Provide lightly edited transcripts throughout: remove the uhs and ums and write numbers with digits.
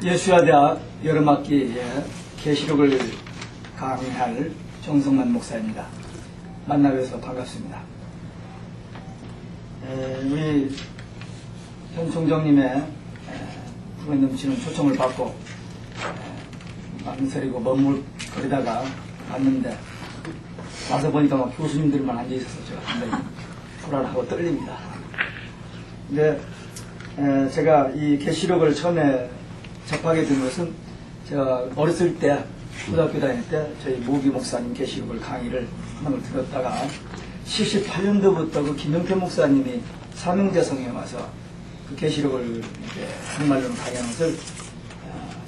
예수야대학 여름학기에 계시록을 강의할 정성만 목사입니다. 만나뵈서 반갑습니다. 우리 현 총장님의 부에 넘치는 초청을 받고 망설이고 머물거리다가 왔는데 와서 보니까 막 교수님들만 앉아있어서 제가 상당히 불안하고 떨립니다. 근데 제가 이 계시록을 처음에 접하게 된 것은 제가 어렸을 때 고등학교 다닐 때 저희 모기 목사님 계시록을 강의를 하는 걸 들었다가 78년도부터 그 김영태 목사님이 삼형제성에 와서 그 계시록을 이렇게 한말로 강의하는 것을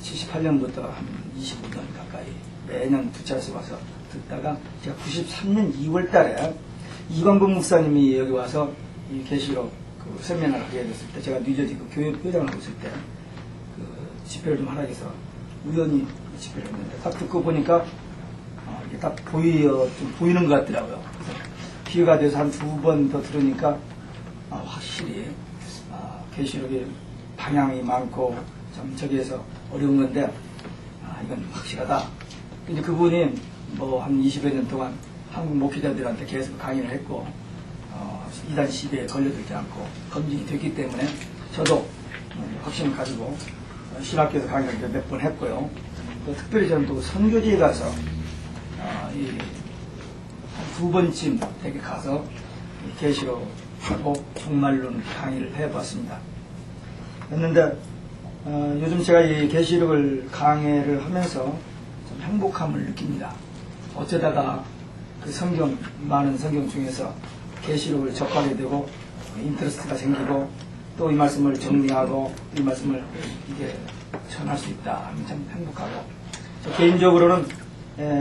78년부터 한 25년 가까이 매년 두차례서 와서 듣다가 제가 93년 2월 달에 이광범 목사님이 여기 와서 이 계시록 그 세미나를 하게 됐을 때 제가 뉴저지 그 교회 회장을 하고 있을 때 그 집회를 좀 하라 해서 우연히 집회를 했는데 딱 듣고 보니까 이게 딱 좀 보이는 것 같더라고요. 그래서 기회가 돼서 한 2번 더 들으니까 확실히 계시록의 방향이 많고 좀 저기에서 어려운 건데 이건 확실하다. 이제 그분이 뭐 한 20여 년 동안 한국 목회자들한테 계속 강의를 했고 이단 시비에 걸려들지 않고 검증이 됐기 때문에 저도 확신을 가지고 신학교에서 강의를 몇 번 했고요. 또 특별히 저는 또 선교지에 가서 한 2번쯤 되게 가서 계시록하고 종말론 강의를 해봤습니다. 했는데 요즘 제가 이 계시록을 강의를 하면서 좀 행복함을 느낍니다. 어쩌다가 그 많은 성경 중에서 계시록을 접하게 되고 인터레스트가 생기고 또 이 말씀을 정리하고 이 말씀을 이게 전할 수 있다 하면 참 행복하고 저 개인적으로는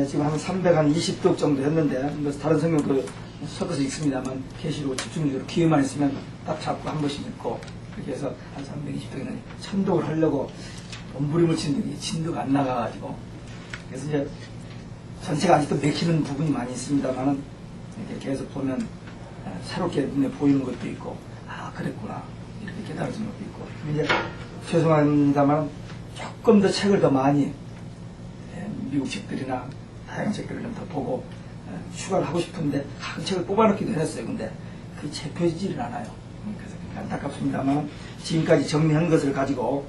지금 한 320독 정도 했는데 다른 성경도 섞어서 읽습니다만 계시록 집중적으로 기회만 있으면 딱 잡고 한 번씩 읽고 그렇게 해서 한 320독에는 1000독을 하려고 몸부림을 치는데 진도가 안 나가가지고 그래서 이제 전체가 아직도 맥히는 부분이 많이 있습니다만은 이렇게 계속 보면 새롭게 눈에 보이는 것도 있고 그랬구나 이렇게 깨달아지는 것도 있고 이제 죄송합니다만 조금 더 책을 더 많이 미국 책들이나 다양한 책들을 좀 더 보고 추가를 하고 싶은데 가끔 책을 뽑아놓기도 했어요. 근데 그게 잡혀지지는 않아요. 그래서 안타깝습니다만 지금까지 정리한 것을 가지고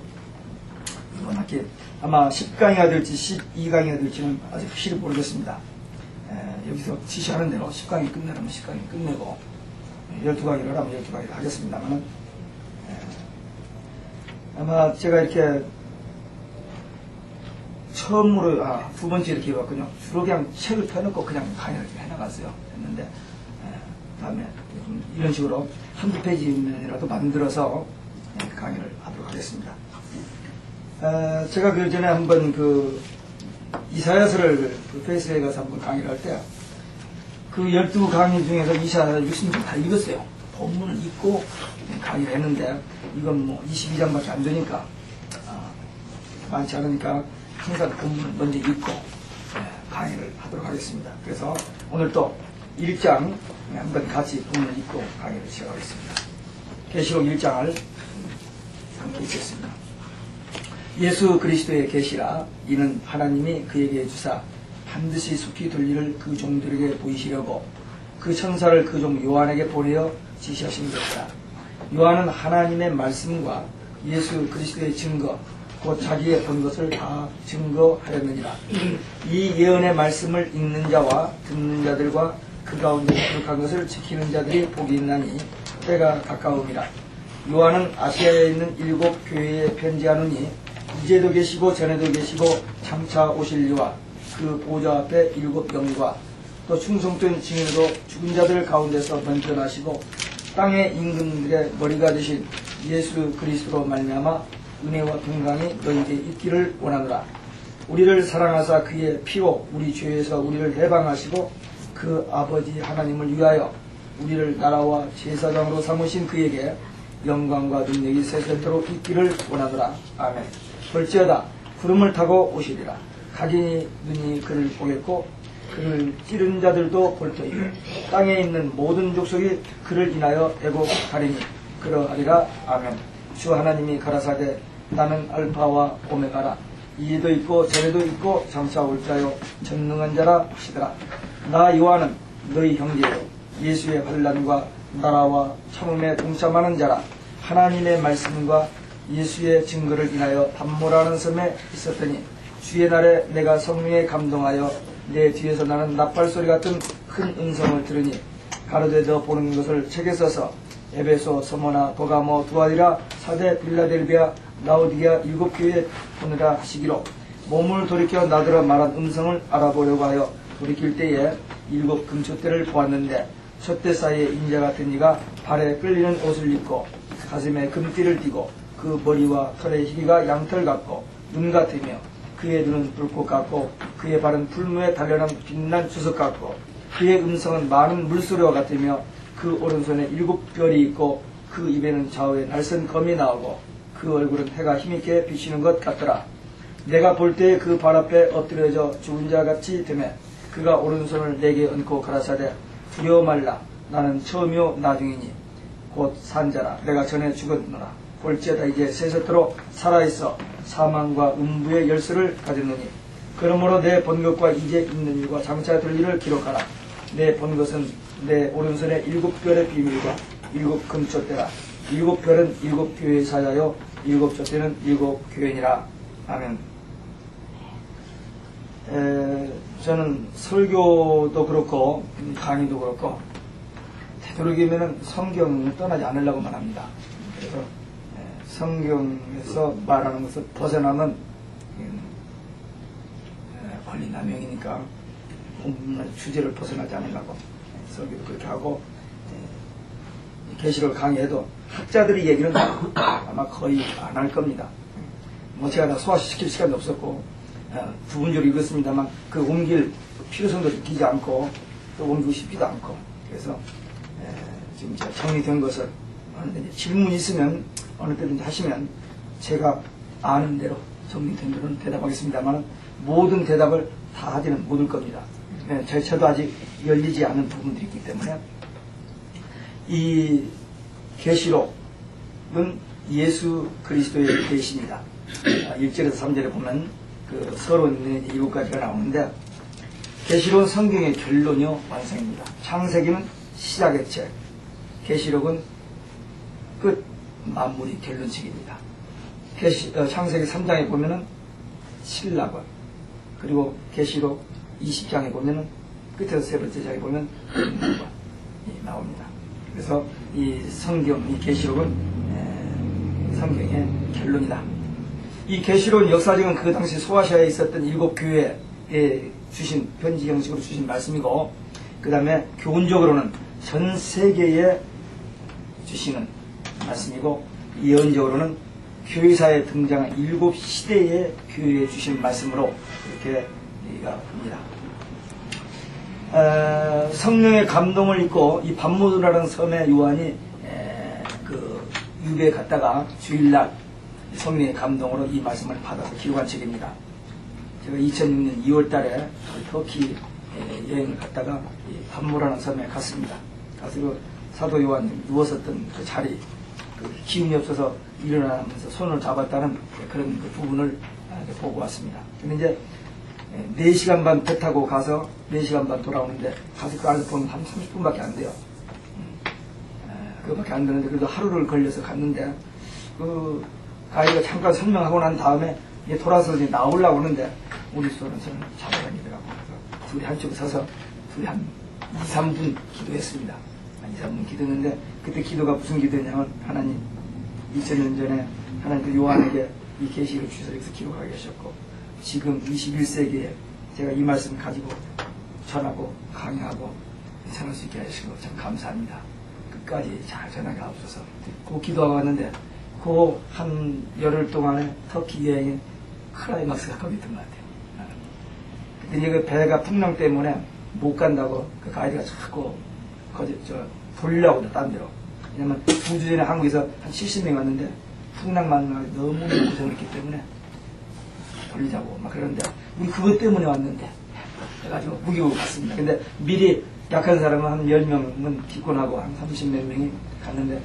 이번 학기 아마 10강의가 될지 12강의가 될지는 아직 확실히 모르겠습니다. 여기서 지시하는 대로 10강이 끝내려면 10강이 끝내고 12강의를 하면 12강의를 하겠습니다만 아마 제가 이렇게 처음으로 두 번째 이렇게 해봤군요. 주로 그냥 책을 펴놓고 그냥 강의를 해나갔어요. 했는데 다음에 이런 식으로 한두 페이지면이라도 만들어서 강의를 하도록 하겠습니다. 제가 그 전에 한번 그 이사야서를 그 페이스에 가서 한번 강의를 할 때 그 12강의 중에서 이사야 60장 다 읽었어요. 본문을 읽고 강의를 했는데 이건 뭐 22장밖에 안 되니까 많지 않으니까 항상 본문을 먼저 읽고 강의를 하도록 하겠습니다. 그래서 오늘 또 1장 한번 같이 본문을 읽고 강의를 시작하겠습니다. 계시록 1장을 함께 읽겠습니다. 예수 그리스도의 계시라 이는 하나님이 그에게 주사 반드시 속히 될 일을 그 종들에게 보이시려고 그 천사를 그 종 요한에게 보내어 지시하신 것이다. 요한은 하나님의 말씀과 예수 그리스도의 증거 곧 자기의 본 것을 다 증거하였느니라. 이 예언의 말씀을 읽는 자와 듣는 자들과 그 가운데 거룩한 것을 지키는 자들이 복이 있나니 때가 가까움이라. 요한은 아시아에 있는 7 교회에 편지하노니 이제도 계시고 전에도 계시고 장차 오실 이와 그 보좌 앞에 7 영과 또 충성된 증인으로 죽은 자들 가운데서 먼저 나시고 땅의 임금들의 머리가 되신 예수 그리스도로 말미암아 은혜와 평강이 너희에게 있기를 원하노라. 우리를 사랑하사 그의 피로 우리 죄에서 우리를 해방하시고 그 아버지 하나님을 위하여 우리를 나라와 제사장으로 삼으신 그에게 영광과 능력이 세세토록 있기를 원하노라. 아멘. 볼지어다 구름을 타고 오시리라. 각인이 눈이 그를 보겠고 그를 찌른 자들도 볼 터이고 땅에 있는 모든 족속이 그를 인하여 애곡하리니 그러하리라. 아멘. 주 하나님이 가라사대 나는 알파와 오메가라. 이에도 있고 전에도 있고 장차 올 자요 전능한 자라 하시더라. 나 요한은 너희 형제요 예수의 환난과 나라와 참음에 동참하는 자라. 하나님의 말씀과 예수의 증거를 인하여 담모라는 섬에 있었더니 주의 날에 내가 성령에 감동하여 내 뒤에서 나는 나팔소리 같은 큰 음성을 들으니 가로되 너 보는 것을 책에 써서 에베소, 서머나, 도가모, 두아디라, 사데, 빌라델비아, 라오디게아 7교회에 보내라 하시기로 몸을 돌이켜 나더러 말한 음성을 알아보려고 하여 돌이킬 때에 7 금초대를 보았는데 촛대 사이에 인자 같은 이가 발에 끌리는 옷을 입고 가슴에 금띠를 띠고 그 머리와 털의 희가 양털 같고 눈 같으며 그의 눈은 불꽃 같고 그의 발은 풀무에 달려난 빛난 주석 같고 그의 음성은 많은 물소리와 같으며 그 오른손에 7별이 있고 그 입에는 좌우에 날선 검이 나오고 그 얼굴은 해가 힘있게 비치는 것 같더라. 내가 볼 때에 그 발 앞에 엎드려져 죽은 자같이 되매 그가 오른손을 내게 얹고 가라사대 두려워 말라. 나는 처음이요 나중이니 곧 산자라. 내가 전에 죽었노라. 볼지어다 이제 세세토록 살아있어 사망과 음부의 열쇠를 가졌느니 그러므로 내 본 것과 이제 있는 일과 장차 될 일을 기록하라. 내 본 것은 내 오른손에 7별의 비밀과 7 금초대라. 7별은 7교회의 사자요 7 촛대는 7교회니라. 아멘. 저는 설교도 그렇고 강의도 그렇고 되도록이면 성경을 떠나지 않으려고만 합니다. 그래서 성경에서 말하는 것을 벗어나면 권리남용이니까 본문 주제를 벗어나지 않으려고 설교도 그렇게 하고 계시록 강의해도 학자들이 얘기는 아마 거의 안 할 겁니다. 뭐 제가 다 소화시킬 시간이 없었고 부분적으로 읽었습니다만 그 옮길 필요성도 느끼지 않고 또 옮기고 싶지도 않고 그래서 지금 제가 정리된 것을 하는데 질문 있으면 어느 때든지 하시면 제가 아는 대로 정리된 대로는 대답하겠습니다만 모든 대답을 다 하지는 못할 겁니다. 저도 아직 열리지 않은 부분들이 있기 때문에 이 계시록은 예수 그리스도의 계시입니다. 1절에서 3절에 보면 그 서로 있는 7가지가 나오는데 계시록은 성경의 결론이요 완성입니다. 창세기는 시작의 책, 계시록은 끝 마무리 결론책입니다. 창세기 3장에 보면은 신락원, 그리고 계시록 20장에 보면은 끝에서 세 번째 장에 보면 인락원이 나옵니다. 그래서 이 성경, 이 계시록은 성경의 결론이다. 이 계시록은 역사적인 그 당시 소아시아에 있었던 7교회에 주신 편지 형식으로 주신 말씀이고 그 다음에 교훈적으로는 전 세계에 주시는 말씀이고 예언적으로는 교회사에 등장한 7시대의 교회에 주신 말씀으로 이렇게 얘기가 봅니다. 성령의 감동을 입고 이 밤모드라는 섬에 요한이 그 유배에 갔다가 주일날 성령의 감동으로 이 말씀을 받아서 기록한 책입니다. 제가 2006년 2월달에 터키 여행을 갔다가 밤모라는 섬에 갔습니다. 가서 그 사도 요한이 누웠었던 그 자리, 그 기운이 없어서 일어나면서 손을 잡았다는 그런 그 부분을 보고 왔습니다. 근데 이제 4시간 반 배 타고 가서 4시간 반 돌아오는데 가서 그 안에서 보면 한 30분밖에 안 돼요. 그거밖에 안 되는데 그래도 하루를 걸려서 갔는데 그 가이드가 잠깐 설명하고 난 다음에 이제 돌아서 이제 나오려고 하는데 우리 수호는 저는 잡아다니더라고. 그래서 둘이 한쪽에 서서 둘이 한 2, 3분 기도했습니다. 한 2, 3분 기도했는데 그때 기도가 무슨 기도였냐면 하나님 2000년 전에 하나님께서 요한에게 이 계시를 주셔서 여기서 기록하게 하셨고 지금 21세기에 제가 이 말씀 가지고 전하고 강의하고 전할 수 있게 하시고 참 감사합니다. 끝까지 잘 전하게 하옵소서. 그 기도하고 왔는데 그 한 열흘 동안에 터키 여행에 클라이막스가 거기 있던 것 같아요. 근데 이제 그 배가 풍랑 때문에 못 간다고 그 가이드가 자꾸 돌려고 딴 데로. 왜냐면 2주 전에 한국에서 한 70명 왔는데 풍랑 만나서 너무 고생했기 때문에 돌리자고 막 그러는데 우리 그것 때문에 왔는데 그래가지고 무기고 갔습니다. 근데 미리 약한 사람은 한 10명은 기권하고 한 30몇 명이 갔는데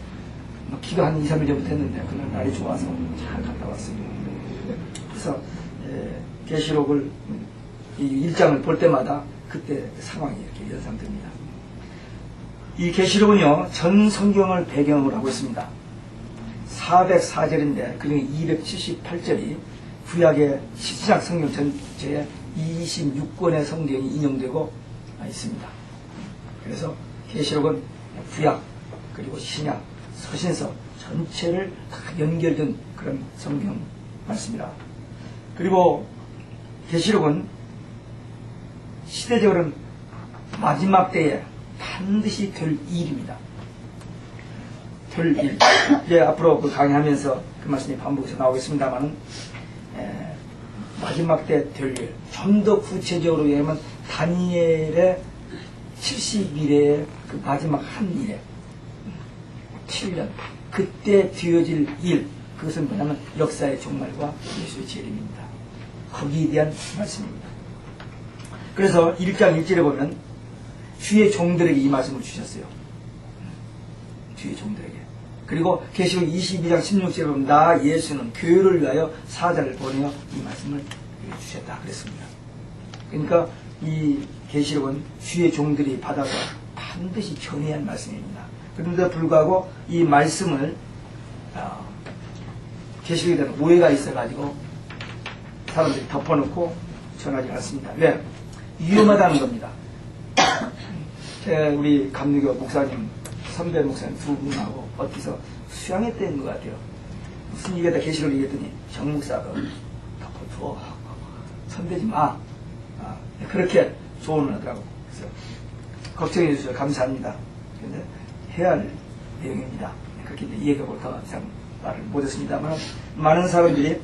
기도 한 2, 3일 전부터 했는데 그날 날이 좋아서 잘 갔다 왔습니다. 그래서 계시록을 이 1장을 볼 때마다 그때 상황이 이렇게 연상됩니다. 이 계시록은요 전 성경을 배경으로 하고 있습니다. 404절인데 그중에 278절이 구약의 시작 성경 전체에 26권의 성경이 인용되고 있습니다. 그래서 계시록은 구약 그리고 신약 서신서 전체를 다 연결된 그런 성경 말씀이라. 그리고 계시록은 시대적으로는 마지막 때에 반드시 될 일입니다. 될 일. 이제 앞으로 그 강의하면서 그 말씀이 반복해서 나오겠습니다만은 마지막 때 될 일. 좀 더 구체적으로 얘기하면 다니엘의 70일의 그 마지막 한 일에 7년 그때 되어질 일. 그것은 뭐냐면 역사의 종말과 예수의 재림입니다. 거기에 대한 말씀입니다. 그래서 1장 1절에 보면 주의 종들에게 이 말씀을 주셨어요. 주의 종들에게. 그리고 계시록 22장 16절에 보면 나 예수는 교회를 위하여 사자를 보내어 이 말씀을 주셨다 그랬습니다. 그러니까 이 계시록은 주의 종들이 받아서 반드시 전해야 할 말씀입니다. 그런데 불구하고 이 말씀을 계시록에 대한 오해가 있어가지고 사람들이 덮어놓고 전하지 않습니다. 왜? 위험하다는 겁니다. 우리 감리교 목사님, 선배 목사님 두 분하고 어디서 수양했던 것 같아요. 무슨 얘기에다 계시록을 얘기했더니 정 목사가 덮어두어 손대지 마. 그렇게 조언을 하더라고. 그래서 걱정해 주셔서 감사합니다. 근데 해야 할 내용입니다. 그렇게 이해하고 더 이상 말을 못했습니다만 많은 사람들이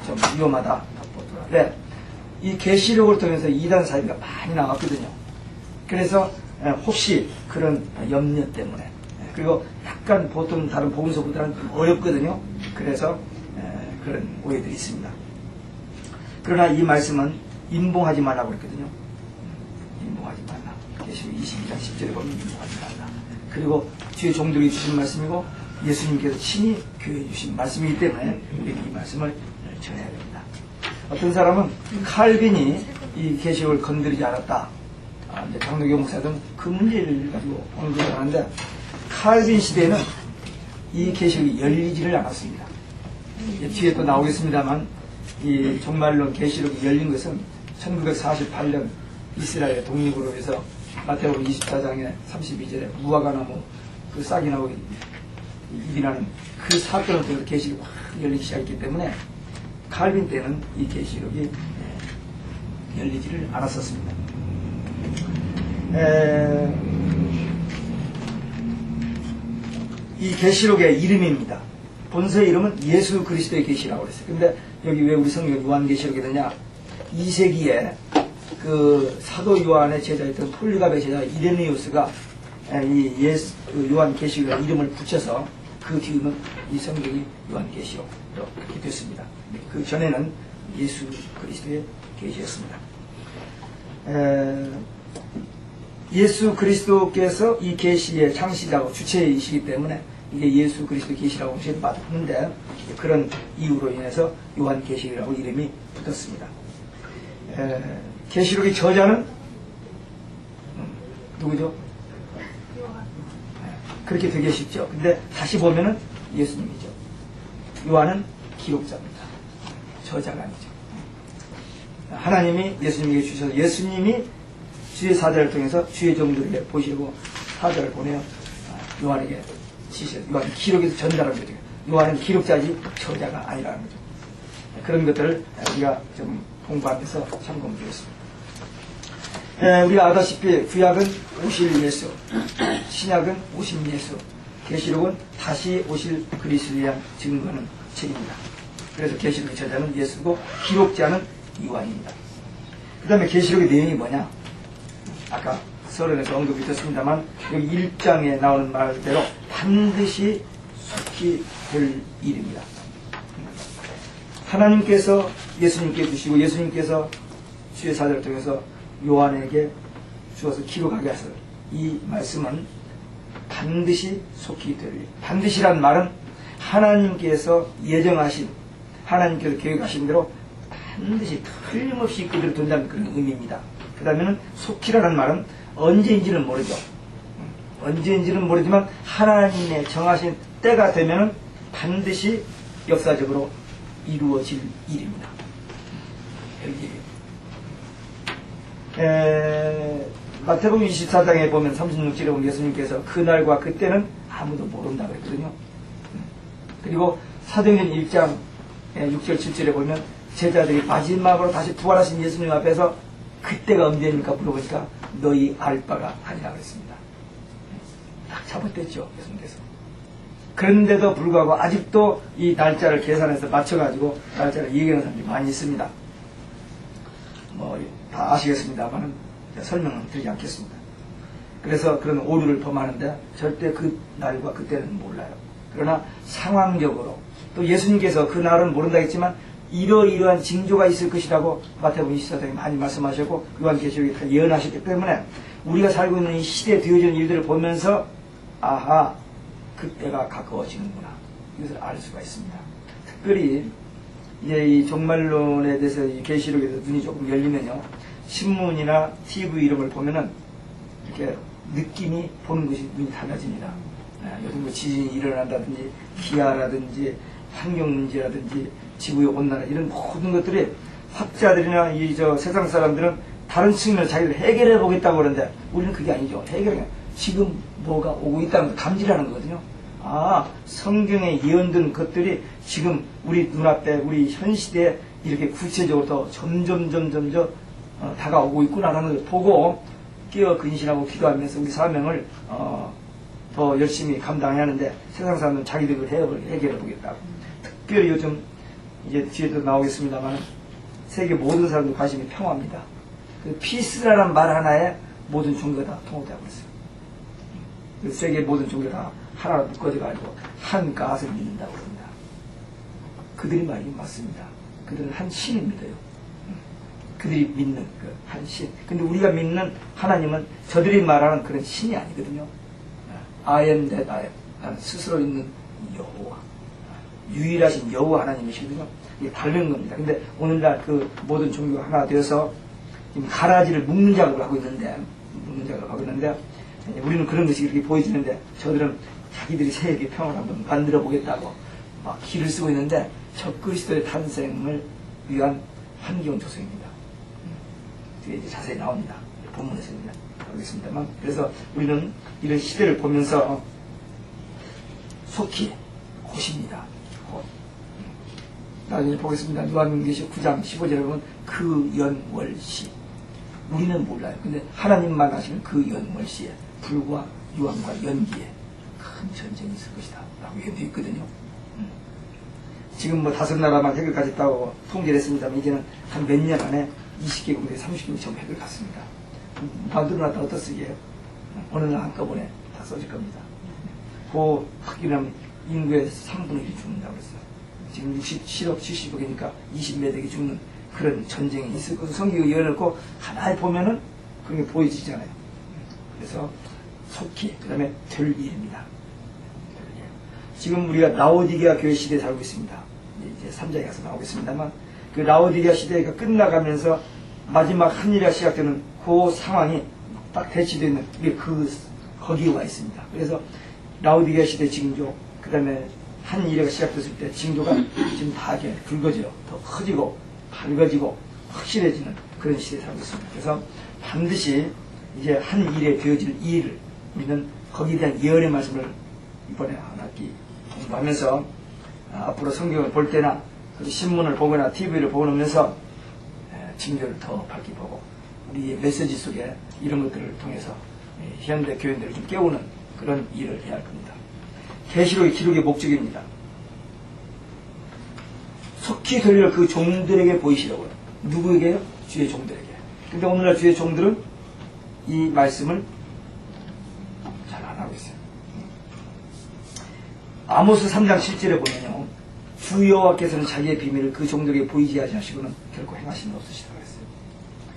좀 위험하다 덮어두라. 네. 이 계시록을 통해서 이단 사이비가 많이 나왔거든요. 그래서 혹시 그런 염려 때문에 그리고 약간 보통 다른 복음서보다는 좀 어렵거든요. 그래서 그런 오해들이 있습니다. 그러나 이 말씀은 인봉하지 말라고 그랬거든요. 인봉하지 말라. 계시록 22장 10절에 보면 인봉하지 말라. 그리고 주의 종들이 주신 말씀이고 예수님께서 친히 교회에 주신 말씀이기 때문에 우리는 이 말씀을 전해야 됩니다. 어떤 사람은 칼빈이 이 계시록을 건드리지 않았다. 장로교 목사들은 그 문제를 가지고 언급을 하는데 칼빈 시대에는 이 계시록이 열리지를 않았습니다. 뒤에 또 나오겠습니다만 이 종말론 계시록이 열린 것은 1948년 이스라엘의 독립으로 해서 마태복음 24장의 32절에 무화과나무 그 싹이 나오게 일어나는 그 사건을 통해서 계시록이 확 열리기 시작했기 때문에 칼빈 때는 이 계시록이 열리지를 않았었습니다. 이 계시록의 이름입니다. 본서의 이름은 예수 그리스도의 계시라고 그랬어요. 근데 여기 왜 우리 성경 요한계시록이 되냐? 2세기에 그 사도 요한의 제자였던 폴리갑의 제자 이레네우스가 이 요한계시록의 이름을 붙여서 그 뒤에는 이 성경이 요한계시록으로 그렇게 됐습니다. 그 전에는 예수 그리스도의 계시였습니다. 예수 그리스도께서 이 계시의 창시자고 주체이시기 때문에 이게 예수 그리스도 계시라고 맞는데 그런 이유로 인해서 요한계시록이라고 이름이 붙었습니다. 계시록의 저자는 누구죠? 그렇게 되게 쉽죠. 근데 다시 보면은 예수님이죠. 요한은 기록자입니다. 저자가 아니죠. 하나님이 예수님에게 주셔서 예수님이 주의 사자를 통해서 주의 종들에게 보시고 사자를 보내어 요한에게 지시해서 요한 기록에서 전달하는 거죠. 요한은 기록자지 저자가 아니라는 거죠. 그런 것들을 우리가 좀 공부하면서 참고해 주겠습니다. 우리가 알다시피 구약은 오실 예수, 신약은 오신 예수, 계시록은 다시 오실 그리스도에 대한 증거하는 책입니다. 그래서 계시록의 저자는 예수고 기록자는 요한입니다. 그 다음에 계시록의 내용이 뭐냐? 아까 서론에서 언급이 됐습니다만 여기 1장에 나오는 말대로 반드시 속히 될 일입니다. 하나님께서 예수님께 주시고 예수님께서 주의 사자를 통해서 요한에게 주어서 기록하게 하셔서 이 말씀은 반드시 속히 되리니. 반드시란 말은 하나님께서 예정하신, 하나님께서 계획하신 대로 반드시 틀림없이 그대로 된다는 그런 의미입니다. 그 다음에는 속히라는 말은 언제인지는 모르죠. 언제인지는 모르지만 하나님의 정하신 때가 되면은 반드시 역사적으로 이루어질 일입니다. 마태복음 24장에 보면 36절에 보면 예수님께서 그날과 그때는 아무도 모른다고 했거든요. 그리고 사도행전 1장 6절 7절에 보면 제자들이 마지막으로 다시 부활하신 예수님 앞에서 그때가 언제입니까 물어보니까 너희 알 바가 아니라 그랬습니다. 딱 잡아댔죠 예수님께서. 그런데도 불구하고 아직도 이 날짜를 계산해서 맞춰가지고 날짜를 얘기하는 사람들이 많이 있습니다. 뭐 다 아시겠습니다만은 설명은 드리지 않겠습니다. 그래서 그런 오류를 범하는데 절대 그 날과 그때는 몰라요. 그러나 상황적으로 또 예수님께서 그 날은 모른다 했지만 이러이러한 징조가 있을 것이라고 마태복음 24장에 많이 말씀하셨고 요한계시록에 다 예언하셨기 때문에 우리가 살고 있는 이 시대에 되어지는 일들을 보면서 아하 그때가 가까워지는구나 이것을 알 수가 있습니다. 특별히 이제 이 종말론에 대해서 이 계시록에 대해서 눈이 조금 열리면요 신문이나 TV 이런 걸 보면은 이렇게 느낌이 보는 것이 눈이 달라집니다. 요즘 뭐 지진이 일어난다든지 기아라든지 환경 문제라든지 지구의 온난화 이런 모든 것들이 학자들이나 이 저 세상 사람들은 다른 측면을 자기들 해결해 보겠다고 그러는데 우리는 그게 아니죠. 해결해 지금 뭐가 오고 있다는 걸 감지하는 거거든요. 아 성경에 예언된 것들이 지금 우리 눈앞에 우리 현 시대에 이렇게 구체적으로 더 점점 다가오고 있구나라는 걸 보고 깨어 근신하고 기도하면서 우리 사명을 더 열심히 감당해야 하는데 세상 사람들은 자기들을 해결해 보겠다고. 특별히 요즘 이제 뒤에도 나오겠습니다만 세계 모든 사람들 관심이 평화입니다. 그 피스라는 말 하나에 모든 종교가 다 통합되고 있어요. 그 세계 모든 종교가 다 하나로 묶어져가지고 한 가스를 믿는다고 합니다. 그들이 말이 맞습니다. 그들은 한 신을 믿어요. 그들이 믿는 그 한 신. 근데 우리가 믿는 하나님은 저들이 말하는 그런 신이 아니거든요. I am that I am. 나는 스스로 있는 여호와. 유일하신 여호와 하나님이시거든요. 이게 다른 겁니다. 근데 오늘날 그 모든 종교가 하나 되어서 지금 가라지를 묶는 작업을 하고 있는데, 우리는 그런 것이 이렇게 보여지는데, 저들은 자기들이 세계 평화를 한번 만들어 보겠다고 막 기를 쓰고 있는데, 저 그리스도의 탄생을 위한 환경 조성입니다. 뒤에 이제 자세히 나옵니다. 본문에서입니다. 알겠습니다만. 그래서 우리는 이런 시대를 보면서 속히 곧입니다. 곧. 나중에 보겠습니다. 요한계시록 9장 15절에 보면 그 연월시. 우리는 몰라요. 근데 하나님만 아시는 그 연월시에 불과 유황과 연기에 큰 전쟁이 있을 것이다. 라고 얘기되어 있거든요. 지금 뭐 5나라만 핵을 가졌다고 통제를 했습니다만 이제는 한 몇 년 안에 20개국에 30개국 전부 핵을 갔습니다. 만들어놨다 어떻쓰게요? 어느 날 한꺼번에 다 써질 겁니다. 그 하기라면 인구의 3분의 1이 죽는다고 그랬어요. 지금 67억 70억이니까 20몇 억이 죽는 그런 전쟁이 있을 것을 성경이 예언했고 하나에 보면은 그런 게 보여지잖아요. 그래서 속히 그 다음에 될 일입니다. 지금 우리가 라오디게아 교회 시대에 살고 있습니다. 이제 3장에 가서 나오겠습니다만 그 라오디게아 시대가 끝나가면서 마지막 한일이 시작되는 그 상황이 딱 대치되어 있는 게 거기에 와 있습니다. 그래서 라오디게아 시대 징조, 그 다음에 한일회가 시작됐을 때 징조가 지금 다 이렇게 굵어져요. 더 커지고 밝아지고 확실해지는 그런 시대에 살고 있습니다. 그래서 반드시 이제 한일에 되어질 이 일을 우리는 거기에 대한 예언의 말씀을 이번에 한 학기 공부하면서 앞으로 성경을 볼 때나 신문을 보거나 TV를 보면서 징조를 더 밝게 보고 우리의 메시지 속에 이런 것들을 통해서 현대 교인들을 좀 깨우는 그런 일을 해야 할 겁니다. 계시록의 기록의 목적입니다. 속히 들릴 그 종들에게 보이시라고요. 누구에게요? 주의 종들에게. 근데 오늘날 주의 종들은 이 말씀을 잘 안 하고 있어요. 아모스 3장 7절에 보면요. 주 여호와께서는 자기의 비밀을 그 종들에게 보이지 하시고는 결코 행하신 일 없으시다고 했어요.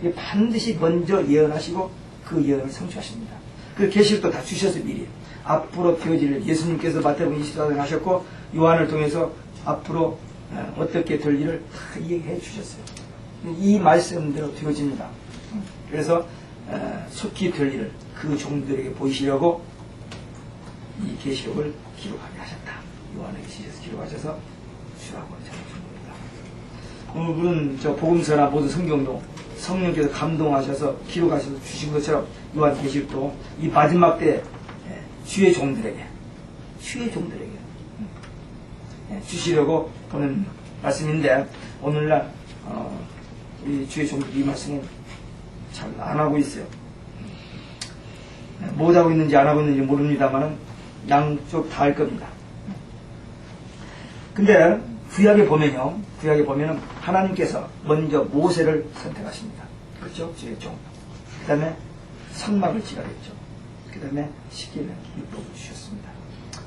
이게 반드시 먼저 예언하시고 그 예언을 성취하십니다. 그 계시록도 다 주셔서 미리 앞으로 되어질 예수님께서 마태복음 24장 하셨고 요한을 통해서 앞으로 어떻게 될 일을 다 얘기해 주셨어요. 이 말씀대로 되어집니다. 그래서 속히 될 일을 그 종들에게 보이시려고 이 계시록을 기록하게 하셨다. 요한에게 시셔서 기록하셔서 주라고 전해준 겁니다. 오늘은 저 복음서나 모든 성경도 성령께서 감동하셔서 기록하셔서 주신 것처럼 요한 계시록도 이 마지막 때 주의 종들에게 주시려고 보는 말씀인데 오늘날 우리 주의 종들이 이 말씀을 잘 안 하고 있어요. 못 하고 있는지 안 하고 있는지 모릅니다만은 양쪽 다 할 겁니다. 근데 구약에 보면은 하나님께서 먼저 모세를 선택하십니다. 그렇죠? 주의 종. 그 다음에 성막을 지어냈죠. 그 다음에 십계명 율법을 주셨습니다.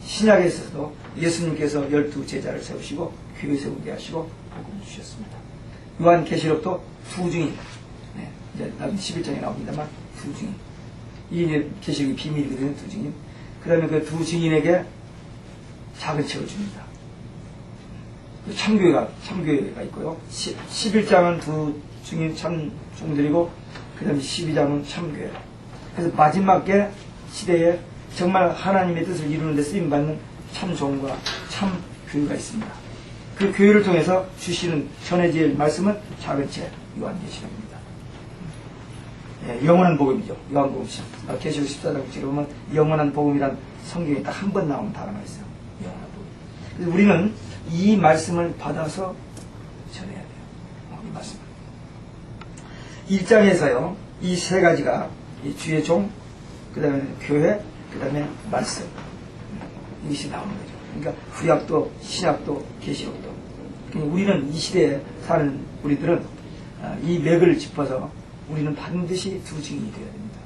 신약에 있어서도 예수님께서 12 제자를 세우시고 교회 세우게 하시고 복음을 주셨습니다. 요한 계시록도 두 증인, 이제 나중에 11장에 나옵니다만 두 증인. 이 이제 계시록이 비밀이거든요. 두 증인. 그 다음에 그 두 증인에게 작은 책을 줍니다. 참교회가 있고요. 11장은 두 증인 참 종들이고 그 다음에 12장은 참교회. 그래서 마지막에 시대에 정말 하나님의 뜻을 이루는 데 쓰임받는 참 종과 참 교회가 있습니다. 그 교회를 통해서 주시는 전해질 말씀은 작은 책 요한계시록입니다. 영원한 복음이죠. 요한복음 계시록 14장 보면 영원한 복음이란 성경에 딱 한 번 나오는 단어가 있어요. 영원한 복음. 그래서 우리는 이 말씀을 받아서 전해야 돼요. 이 말씀을. 1장에서요. 이 세 가지가 이 주의 종, 그 다음에 교회, 그 다음에 말씀. 이것이 나오는 거죠. 그러니까 구약도 신약도 계시록도. 그러니까 우리는 이 시대에 사는 우리들은 이 맥을 짚어서 우리는 반드시 두 증인이 되어야 됩니다.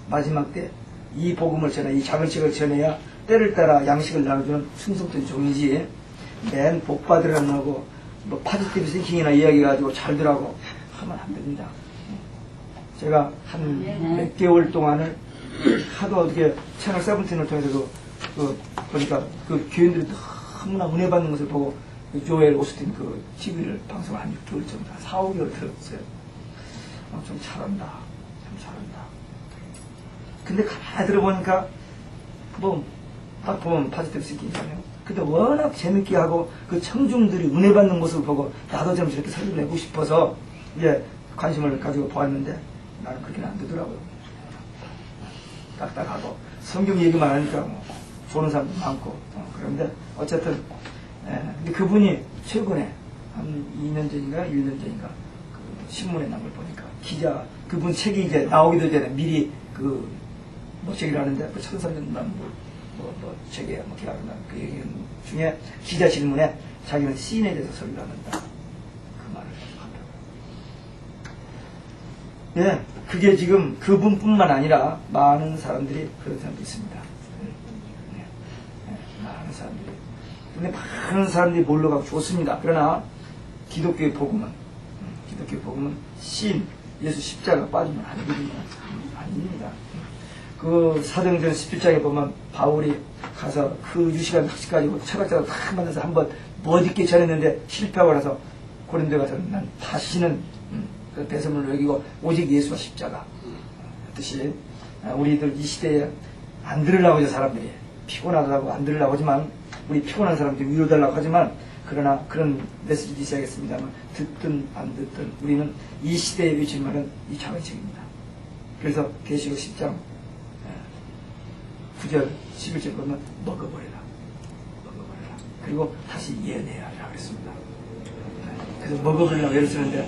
마지막 때 이 복음을 전해, 이 작은 책을 전해야 때를 따라 양식을 나눠주는 충성된 종이지 맨 복 받으라고 하고 뭐 파지티브 싱킹이나 이야기해가지고 잘들하고 하면 안 됩니다. 제가 한 몇 개월 동안을 하도 어떻게 채널 세븐틴을 통해서도 보니까 그 교인들이 너무나 은혜 받는 것을 보고 그 조엘 오스틴 그 TV를 방송을 한 6개월 정도, 한 4, 5개월 들었어요. 좀 잘한다. 참 잘한다. 근데 가만히 들어보니까 딱 보면 파지티브 싱킹이잖아요. 근데 워낙 재밌게 하고 그 청중들이 은혜 받는 모습을 보고 나도 좀 저렇게 설교를 내고 싶어서 이제 관심을 가지고 보았는데 나는 그렇게는 안 되더라고요. 딱딱하고 성경 얘기만 하니까 뭐 보는 사람도 많고 그런데 어쨌든 근데 그분이 최근에 한 2년 전인가 1년 전인가 그 신문에 나온 걸 보니까 기자 그분 책이 이제 나오기도 전에 미리 그 뭐 책이라 하는데 그 1300만 뭐 책에 뭐 기록한 그 얘기 중에 기자 질문에 자기는 시인에 대해서 설교를 한다 그 말을 하더라고요. 예, 그게 지금 그분뿐만 아니라 많은 사람들이 그런 사람도 있습니다. 많은 사람들이. 근데 많은 사람들이 몰려가고 좋습니다. 그러나 기독교의 복음은 신, 예수 십자가 빠지면 안 됩니다. 그 사도행전 17장에 보면 바울이 가서 그 유시간 학식 가지고 철학자도 다 만나서 한번 멋있게 전했는데 실패하고 나서 고린도에 가서 난 다시는 그 배설물을 여기고 오직 예수와 십자가 뜻이 우리들 이 시대에 안 들으려고 하죠. 사람들이 피곤하다고 안 들으려고 하지만 우리 피곤한 사람들이 위로달라고 하지만 그러나 그런 메시지도 있어야겠습니다만 듣든 안 듣든 우리는 이 시대에 비친 말은 이 작은 책입니다. 그래서 계시록 10장 9절 11절 보면 먹어버려라. 그리고 다시 예언해야 하라고 했습니다. 그래서 먹어버리려고 애를 쓰는데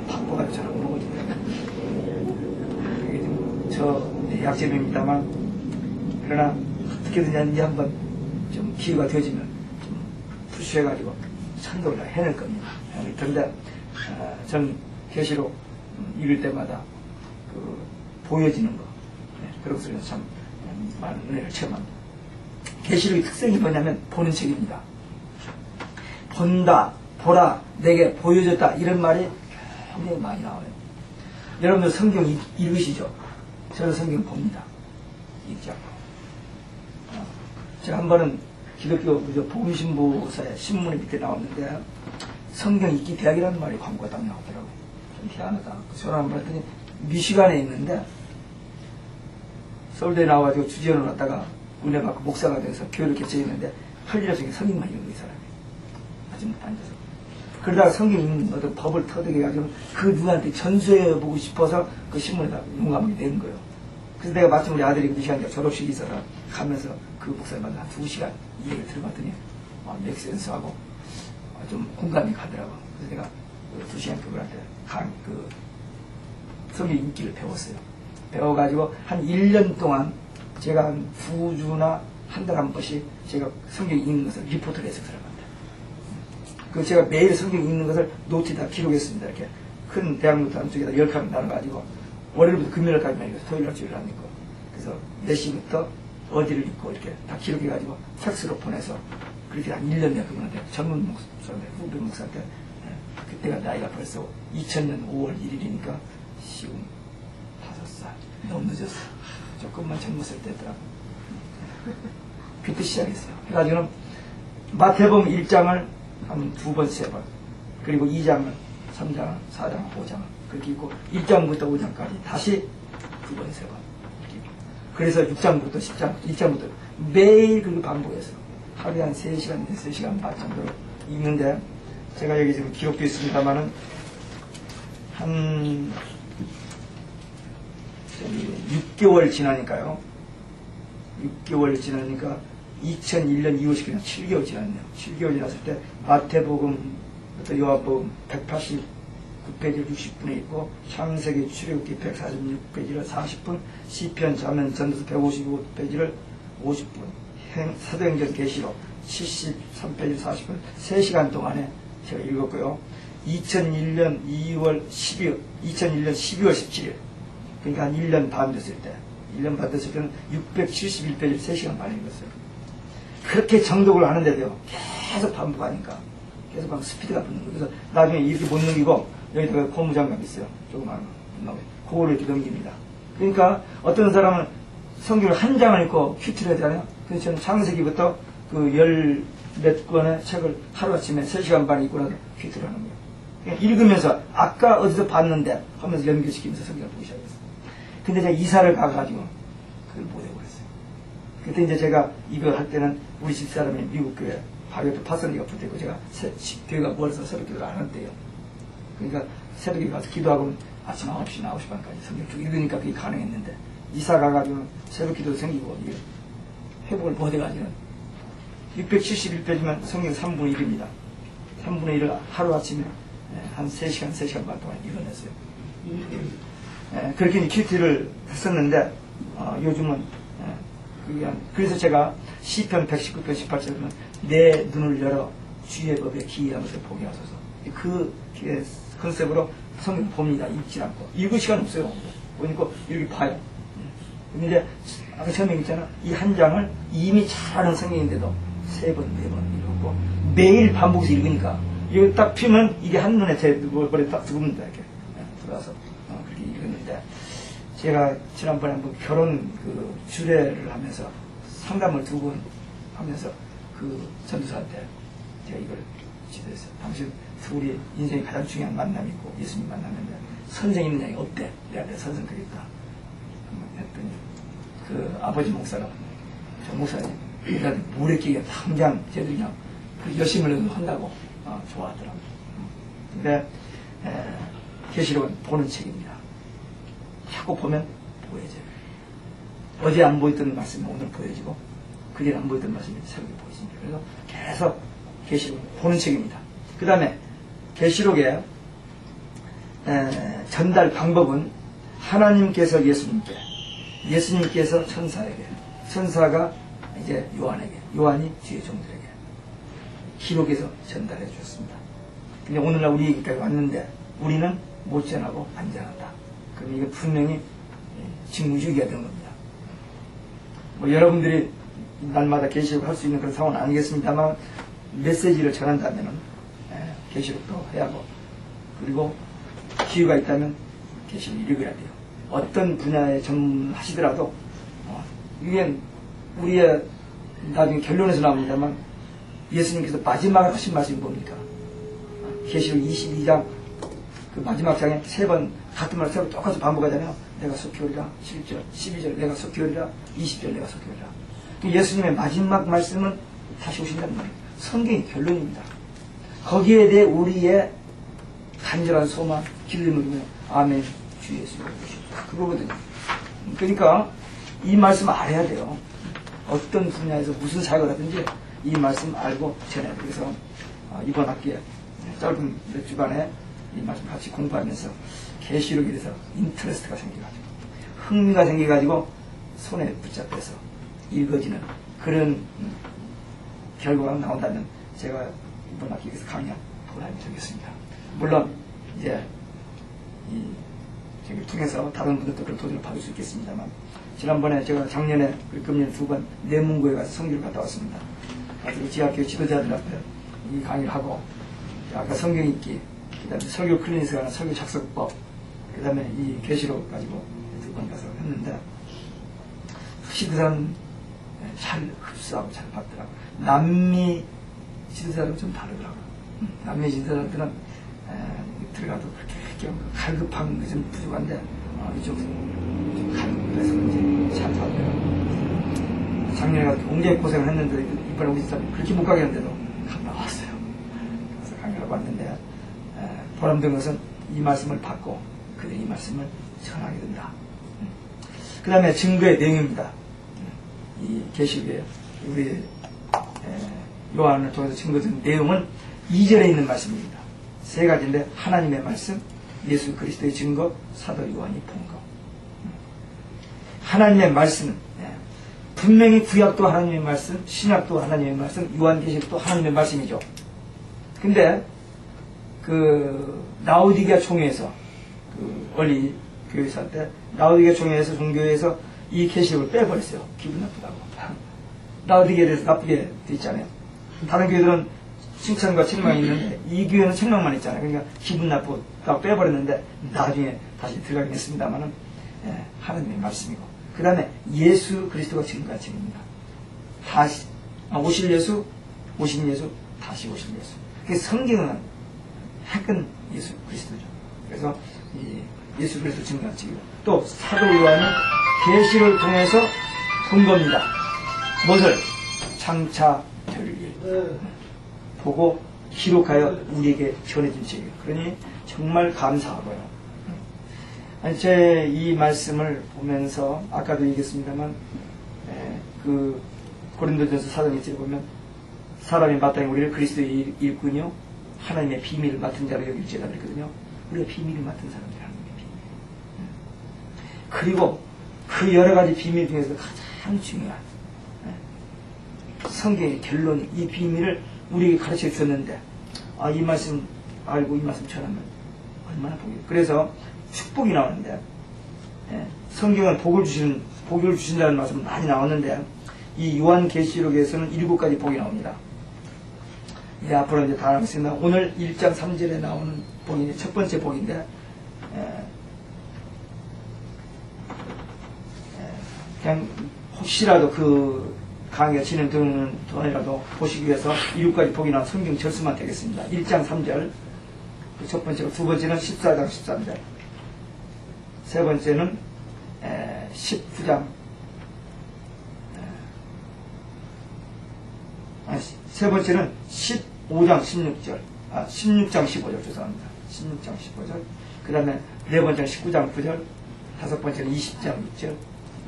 바빠가지고 잘 안 먹어집니다. 이게 좀 저 약점입니다만 그러나 어떻게든 이제 한번 좀 기회가 되어지면 좀 푸시해가지고 찬도를 해낼 겁니다. 그런데 전 계시록 읽을 때마다 그 보여지는 거 그런 것을 참 많은 은혜를 체험합니다. 계시록의 특성이 뭐냐면 보는 책입니다. 본다, 보라, 내게 보여줬다 이런 말이 굉장히 많이 나와요. 여러분들 성경 읽으시죠? 저는 성경 봅니다. 읽지 않고. 제가 한 번은 기독교 복음신보사의 신문에 밑에 나왔는데 성경 읽기 대학이라는 말이 광고가 딱 나오더라고요. 좀 희한하다. 전화 한번 했더니 미시간에 있는데 서울대에 나와가지고 주지원을 왔다가 은혜 받고 목사가 돼서 교회를 개최했는데 할 일 없이 성경만 읽는 이 사람이 아침부터 앉아서 그러다가 성경 읽는 어떤 법을 터득해가지고 그 누구한테 전수해보고 싶어서 그 신문에다 용감하게 낸 거예요. 그래서 내가 마침 우리 아들이 그 시간에 졸업식이 있어서 가면서 그 목사님한테 한 2시간 이 얘기를 들어봤더니 맥센스하고 좀 공감이 가더라고. 그래서 내가 그 2시간 그분한테 그 성경 읽기를 배웠어요. 배워가지고 한 1년 동안 제가 한 2주나 한 달에 한 번씩 제가 성경 읽는 것을 리포트를 해서 들어갑니다. 그 제가 매일 성경 읽는 것을 노트에다 기록했습니다. 이렇게 큰 대학노트 한쪽에다 10칸을 나눠가지고 월요일부터 금요일까지만 읽어서 토요일날 주일날 안 읽고 그래서 몇 시부터 어디를 읽고 이렇게 다 기록해가지고 팩스로 보내서 그렇게 한 1년 내가 그분한테 전문 목사한테 후배 목사한테 그때가 나이가 벌써 2000년 5월 1일이니까 지금 5살 너무 늦었어. 조금만 젊었을 때더라고. 그때 시작했어요. 해가지고는 마태복음 1장을 한 2번, 3번 그리고 2장을 3장, 4장, 5장 그렇게 읽고 1장부터 5장까지 다시 2번, 3번 이렇게 읽고 그래서 6장부터 10장, 1장부터 매일 그렇게 반복해서 하루에 한 3시간, 3시간 반 정도로 읽는데 제가 여기 지금 기록도 있습니다만은 한 6개월 지나니까요. 6개월 지나니까 2001년 2월 10일 7개월 지났네요. 7개월 지났을 때 마태복음, 요한복음 189페이지를 60분에 읽고 창세기 출애굽기 146페이지를 40분, 시편 자면 전도서 155페이지를 50분, 사도행전 계시록 73페이지 40분, 3시간 동안에 제가 읽었고요. 2001년 12월 12월 17일 그러니까 한 1년 반 됐을 때 1년 반 됐을 때는 671페이지를 3시간 반에 읽었어요. 그렇게 정독을 하는데도요 계속 반복하니까 계속 막 스피드가 붙는 거예요. 그래서 나중에 이렇게 못 넘기고 여기다가 고무장갑 있어요. 조그마한 거. 그거를 이렇게 넘깁니다. 그러니까 어떤 사람은 성경을 한 장을 읽고 큐티를 하잖아요. 그래서 저는 창세기부터 그 열 몇 권의 책을 하루아침에 3시간 반 읽고 나서 큐티를 하는 거예요. 그냥 읽으면서 아까 어디서 봤는데 하면서 연결시키면서 성경을 보기 시작했어요. 근데 제가 이사를 가가지고 그걸 못해버렸어요. 그때 이제 제가 이거 할 때는 우리 집사람이 미국 교회 바로 옆에 파선리가 붙어있고 제가 교회가 멀어서 새벽 기도를 안 한대요. 그러니까 새벽에 가서 기도하고 아침 9시나 9시 반까지 성경 쭉 읽으니까 그게 가능했는데 이사 가가지고 새벽 기도도 생기고 이게 회복을 못해가지고 671페이지만 성경 3분의 1입니다. 3분의 1을 하루아침에 한 3시간, 3시간 반 동안 읽어냈어요. 그렇게 큐티를 했었는데 요즘은 그래서 제가 시편 119편 18절에는 내 눈을 열어 주의 법에 기이하면서 보게 하소서 그 컨셉으로 성경 봅니다. 읽지 않고 읽을 시간 없어요. 보니까 이렇게 봐요. 근데 이제 아까 처음에 얘기했잖아. 이 한 장을 이미 잘 아는 성경인데도 3번, 4번 읽고 매일 반복해서 읽으니까 이거 딱 피면 이게 한눈에 제 머리에 딱 들어옵니다. 이렇게 들어와서 그렇게 읽었는데 제가 지난번에 한번 결혼 그 주례를 하면서 상담을 2번 하면서 그 전도사한테 제가 이걸 지도했어요. 당신 둘이 인생의 가장 중요한 만남이 있고 예수님 만났는데 선생 있는 양이 없대. 내가 내 선생 그랬다. 했더니 그 아버지 목사가 저 목사님 물에 끼게 당장 쟤들이 그냥 그 열심을 한다고 좋아하더라고요. 근데 계시록은 보는 책입니다. 자꾸 보면 보여져요. 어제 안 보였던 말씀이 오늘 보여지고 그전에 안 보였던 말씀이 새롭게 보여집니다. 그래서 계속 계시록은 보는 책입니다. 그 다음에 계시록의 전달 방법은 하나님께서 예수님께, 예수님께서 천사에게, 천사가 이제 요한에게, 요한이 뒤에 종들에게 기록해서 전달해 주셨습니다. 근데 오늘날 우리 얘기까지 왔는데 우리는 못 전하고 안 전한다. 그럼 이게 분명히 직무주의가 된 겁니다. 뭐 여러분들이 날마다 계시록 할 수 있는 그런 상황은 아니겠습니다만 메시지를 전한다면은 계시록도 해야 하고 그리고 기회가 있다면 계시록 읽어야 돼요. 어떤 분야에 전문하시더라도 이게 우리의 나중에 결론에서 나옵니다만 예수님께서 마지막으로 하신 말씀이 뭡니까? 계시록 22장 그 마지막 장에 세 번 같은 말을 세 번 똑같이 반복하잖아요. 내가 속히 오리라. 11절, 12절 내가 속히 오리라. 20절 내가 속히 오리라. 예수님의 마지막 말씀은 다시 오신다는 말이에요. 성경의 결론입니다. 거기에 대해 우리의 간절한 소망, 기름을 부으며 아멘 주 예수 그거거든요. 그러니까 이 말씀 알아야 돼요. 어떤 분야에서 무슨 사역을 하든지 이 말씀 알고 전해야 돼요. 그래서 이번 학기에 짧은 몇 주간에 이 말씀 같이 공부하면서 계시록에 대해서 인터레스트가 생겨가지고 흥미가 생겨가지고 손에 붙잡혀서 읽어지는 그런 결과가 나온다면 제가 이번 학기에서 강연 보람이 되겠습니다. 물론 이제 이 저기 통해서 다른 분들도 그런 도전을 받을 수 있겠습니다만 지난번에 제가 작년에 금년 2번 내문고에 가서 성교를 갔다 왔습니다. 그리고 지하학교 지도자들 앞에 이 강의를 하고 아까 성경 읽기 그 다음에 설교 클리닉에 가는 설교 작성법 그 다음에 이 계시록 가지고 2번 가서 했는데 확실히 그 사람 잘 흡수하고 잘 받더라고요. 남미 지도자들은 좀 다르더라고요. 남미 지도자들은 들어가도 그렇게 갈급한 게 좀 부족한데 이쪽 좀 갈급해서 이제 잘 받더라고요. 작년에 가서 굉장히 고생을 했는데 이번에 오기 전에 그렇게 못 가겠는데도 갔다 왔어요. 그래서 강의하고 왔는데 보람된 것은 이 말씀을 받고 그들이 이 말씀을 전하게 된다. 그 다음에 증거의 내용입니다. 이 계시록에 우리 요한을 통해서 증거된 내용은 2절에 있는 말씀입니다. 세 가지인데 하나님의 말씀, 예수 그리스도의 증거, 사도 요한이 본 거. 하나님의 말씀은 분명히 구약도 하나님의 말씀, 신약도 하나님의 말씀, 요한계시록도 하나님의 말씀이죠. 근데 그 라오디게아 총회에서 그 원리 교회에서 할 때 라오디게아 총회에서 종교회에서 이 계시록을 빼버렸어요. 기분 나쁘다고. 라오디게아에 대해서 나쁘게 돼 있잖아요. 다른 교회들은 칭찬과 책망이 있는데 이 교회는 책망만 있잖아요. 그러니까 기분 나쁘다고 빼버렸는데 나중에 다시 들어가긴 했습니다만은 하나님의 말씀이고 그 다음에 예수 그리스도가 지금까지 책입니다. 다시 오실 예수, 오신 예수, 다시 오실 예수. 그 성경은 핵은 예수 그리스도죠. 그래서 이 예수 그리스도 증거가 책이고 또 사도 요한은 계시를 통해서 본 겁니다. 무엇을? 장차 될 일. 보고 기록하여 우리에게 전해준 책이에요. 그러니 정말 감사하고요. 제 이 말씀을 보면서 아까도 얘기했습니다만 그 고린도전서 4장 1절에 보면 사람이 마땅히 우리를 그리스도의 일꾼이요 하나님의 비밀을 맡은 자로 여길지어다 그랬거든요. 우리가 비밀을 맡은 사람들이라는 게 비밀. 그리고 그 여러 가지 비밀 중에서 가장 중요한 성경의 결론이 이 비밀을 우리에게 가르쳐 주셨는데 이 말씀 알고 이 말씀 전하면 얼마나 복이에요. 그래서 축복이 나오는데 성경은 복을 주신다는 말씀 많이 나오는데 이 요한계시록에서는 7가지 복이 나옵니다. 앞으로 이제 다 나오겠습니다. 오늘 1장 3절에 나오는 복이 첫 번째 복인데 그냥 혹시라도 그 강의가 진행되는 동안이라도 보시기 위해서 7가지 복이 나온 성경 절수만 되겠습니다. 1장 3절 그 첫 번째고 두 번째는 14장 13절 세 번째는 19장 세 번째는 15장 16절 16장 15절 죄송합니다. 16장 15절 그 다음에 네 번째는 19장 9절 다섯 번째는 20장 6절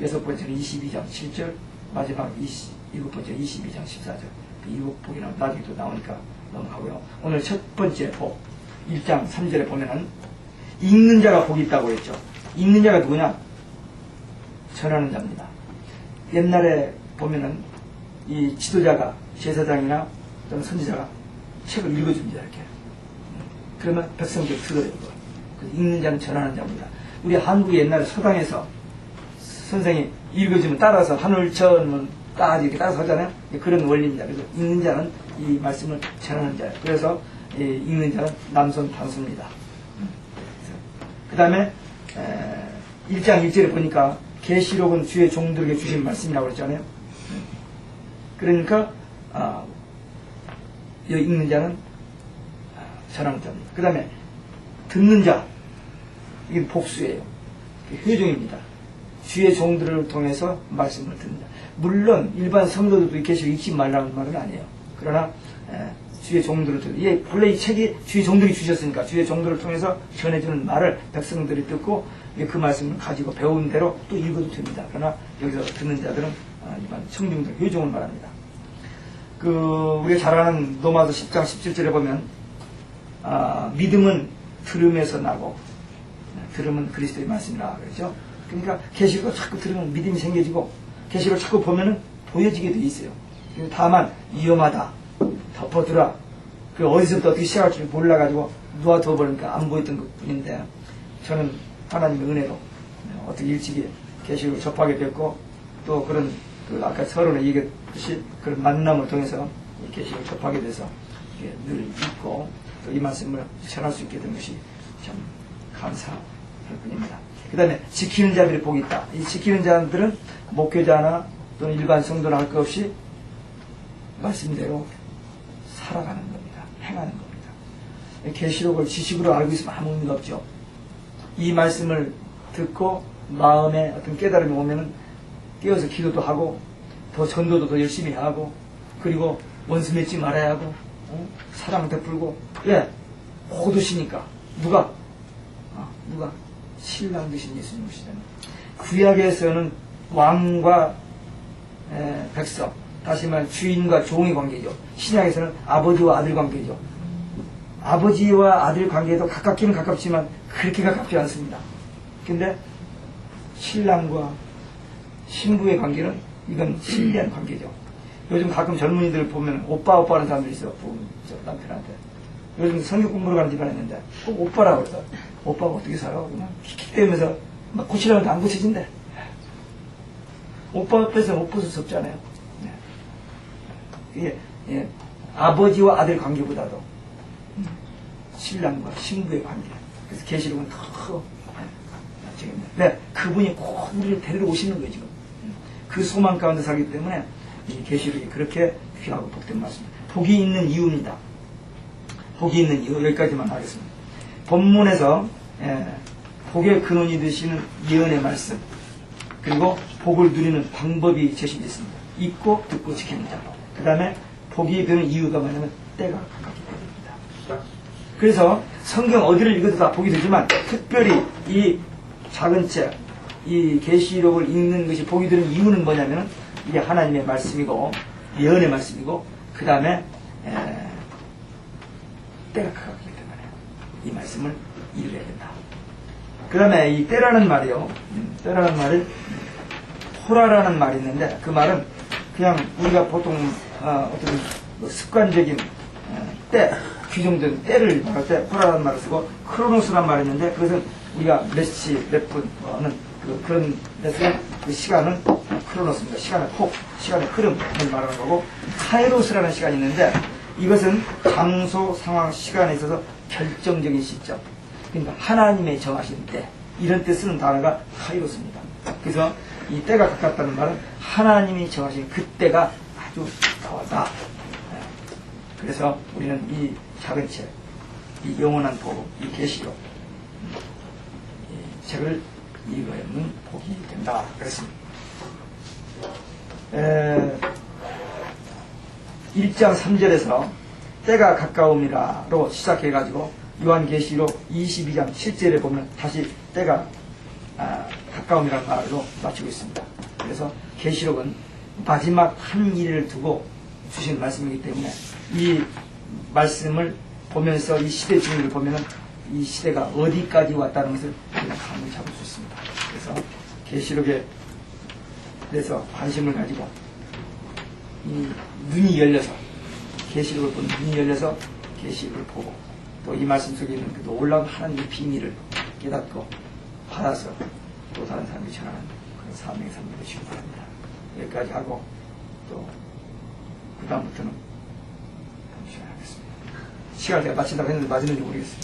여섯 번째는 22장 7절 마지막 7번째 22장 14절 그 7복이 나중에 또 나오니까 넘어가고요. 오늘 첫 번째 복 1장 3절에 보면은 읽는 자가 복이 있다고 했죠. 읽는 자가 누구냐? 전하는 자입니다. 옛날에 보면은 이 지도자가 제사장이나 또는 선지자가 책을 읽어줍니다. 이렇게. 그러면 백성들이 들어요. 읽는 자는 전하는 자입니다. 우리 한국의 옛날에 서당에서 선생이 읽어주면 따라서 하늘천 딱 이렇게 따라서 하잖아요. 그런 원리입니다. 그래서 읽는 자는 이 말씀을 전하는 자예요. 그래서 읽는 자는 남손 단수입니다. 그 다음에 1장 1절에 보니까 계시록은 주의 종들에게 주신 말씀이라고 그랬잖아요. 그러니까 여기 읽는 자는 전하는 자입니다. 그 다음에 듣는 자, 이게 복수예요. 회종입니다. 주의 종들을 통해서 말씀을 듣는 자. 물론 일반 성도들도 계시록 읽지 말라는 말은 아니에요. 그러나 주의 종들을 본래 이 책이 주의 종들이 주셨으니까 주의 종들을 통해서 전해주는 말을 백성들이 듣고 그 말씀을 가지고 배운 대로 또 읽어도 됩니다. 그러나 여기서 듣는 자들은 일반 청중들, 회종을 말합니다. 우리가 잘 아는 로마서 10장 17절에 보면 믿음은 들음에서 나고 들음은 그리스도의 말씀이라 그러죠. 그러니까 계시록을 자꾸 들으면 믿음이 생겨지고 계시록을 자꾸 보면은 보여지게 돼 있어요. 다만 위험하다, 덮어두라. 그 어디서부터 어떻게 시작할지 몰라가지고 누워두어 버리니까 안 보였던 것 뿐인데, 저는 하나님의 은혜로 어떻게 일찍이 계시록을 접하게 됐고, 또 그런 아까 서론에 얘기했듯이 그런 만남을 통해서 계시록을 접하게 돼서 늘 읽고 또 이 말씀을 전할 수 있게 된 것이 참 감사할 뿐입니다. 그 다음에 지키는 자들이 복이 있다. 이 지키는 자들은 목회자나 또는 일반 성도나 할 것 없이 말씀대로 살아가는 겁니다. 행하는 겁니다. 계시록을 지식으로 알고 있으면 아무 의미가 없죠. 이 말씀을 듣고 마음에 어떤 깨달음이 오면은 깨어서 기도도 하고 더 전도도 더 열심히 하고, 그리고 원수 맺지 말아야 하고, 사랑 베풀고. 예, 호두시니까 누가 신랑 되신 예수님이시잖아요. 구약에서는 왕과 백성, 다시 말하면 주인과 종의 관계죠. 신약에서는 아버지와 아들 관계죠. 아버지와 아들 관계도 가깝기는 가깝지만 그렇게 가깝지 않습니다. 근데 신랑과 신부의 관계는 이건 신비한 관계죠. 요즘 가끔 젊은이들 보면 오빠라는 사람들이 있어. 남편한테. 요즘 성경 공부를 가는 집안에 있는데 꼭 오빠라고 그래서 오빠가 어떻게 살아? 그냥 킥킥대면서 막 고치려는데 안 고쳐진대. 오빠 앞에서 못 벗을 수 없잖아요. 이게 아버지와 아들 관계보다도 신랑과 신부의 관계. 그래서 계시록은 더 네, 그분이 꼭 우리를 데리러 오시는 거예요 지금. 그 소망 가운데 살기 때문에 이 계시록이 그렇게 귀하고 복된 말씀입니다. 복이 있는 이유입니다. 복이 있는 이유 여기까지만 하겠습니다. 본문에서 복의 근원이 되시는 예언의 말씀, 그리고 복을 누리는 방법이 제시되어 있습니다. 읽고 듣고 지키는 자. 그 다음에 복이 되는 이유가 뭐냐면 때가 가깝기 때문입니다. 그래서 성경 어디를 읽어도 다 복이 되지만 특별히 이 작은 책, 이 계시록을 읽는 것이 복이 되는 이유는 뭐냐면 이게 하나님의 말씀이고 예언의 말씀이고, 그 다음에 때가 가깝기 때문에 이 말씀을 읽어야 된다. 그 다음에 이 때라는 말이요, 때라는 말이 호라라는 말이 있는데, 그 말은 그냥 우리가 보통 어떤 습관적인 때, 규정된 때를 말할 때 호라라는 말을 쓰고, 크로노스라는 말이 있는데, 그것은 우리가 몇 시, 몇 분 하는 그런 데서 그 시간은 크로노스입니다. 시간의 흐름을 말하는 거고, 카이로스라는 시간이 있는데, 이것은 장소, 상황, 시간에 있어서 결정적인 시점. 그러니까 하나님의 정하신 때, 이런 때 쓰는 단어가 카이로스입니다. 그래서 이 때가 가깝다는 말은 하나님이 정하신 그때가 아주 가까웠다. 그래서 우리는 이 작은 책, 이 영원한 복, 이 계시록, 이 책을 읽으면 복이 된다. 그랬습니다. 1장 3절에서 때가 가까움이라로 시작해가지고 요한계시록 22장 7절에 보면 다시 때가 가까움이라는 말로 마치고 있습니다. 그래서 계시록은 마지막 한 일을 두고 주신 말씀이기 때문에 이 말씀을 보면서 이 시대 진행을 보면 이 시대가 어디까지 왔다는 것을 우리가 감을 잡을 수 있습니다. 그래서 계시록에 대해서 관심을 가지고 이 눈이 열려서 계시록을 보는 눈이 열려서 계시록을 보고 또 이 말씀 속에 있는 그 놀라운 하나님의 비밀을 깨닫고 받아서 또 다른 사람에게 전하는 그런 사명의 삶을 되시기 바랍니다. 여기까지 하고 또 그 다음부터는 시간을 하겠습니다. 시간을 제가 마친다고 했는데 맞는지 모르겠습니다.